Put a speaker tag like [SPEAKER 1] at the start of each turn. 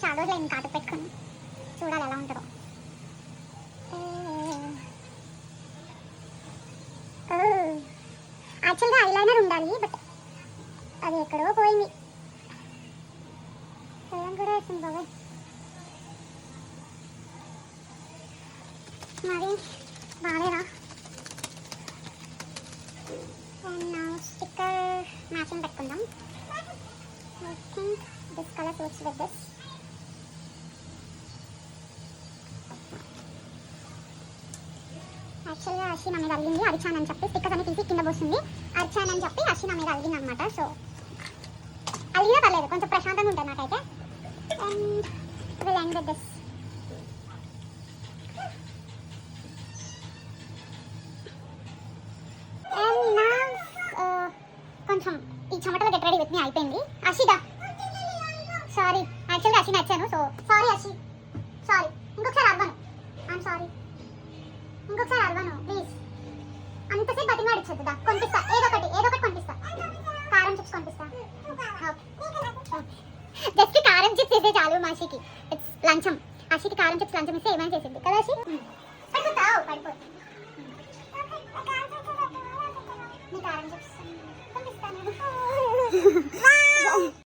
[SPEAKER 1] చాలా రోజులు అయింది కాటు పెట్టుకుని. చూడాలి ఎలా ఉంటుందో. యాక్చువల్గా ఐలైనర్ ఉండాలి, బట్ అది ఎక్కడో పోయింది. ఏం కూడా వేసింది బాబాయ్. మరి బాగాలేదా? స్టిక్కర్ మ్యాచింగ్ పెట్టుకుందాం. I think this colour suits with this. యాక్చువల్గా అర్షి నా మీద అలిగింది అరిచాన్ అని చెప్పి, స్టిక్కర్స్ అని తీసి కింద పోస్తుంది. అరిచాన్ అని చెప్పి అర్షి నా మీద అలిగింది అనమాట. సో అలిగినా పర్లేదు, కొంచెం ప్రశాంతంగా ఉంటుంది నాకైతే. And will end with this. కొంచెం ఈ చెమటలో గెట్ రెడీ విత్ మీ అయిపోయింది. అర్షిదా సారీ, యాక్చువల్గా Arshi నచ్చాను. So sorry Arshi, sorry. ఇంకొకసారి అవ్వను, ఐఎమ్ సారీ. ఇంకొకసారి అవ్వను ప్లీజ్. అంతసేపు బతిమాడిచ్చొద్దుదా, కొనిపిస్తా ఏదో ఒకటి కొనిపిస్తా. కారం చిప్స్ కొనిపిస్తా. జస్ట్ కారం చిప్స్ వేసే చాలు మాషికి. ఇట్స్ లంచం. అర్షికి కారం చిప్స్ లంచం ఇస్తే ఏమైనా చేసింది కదా అర్షి. పడిపోతావు పడిపో. నీ కారం చిప్స్ కొనిపిస్తాను.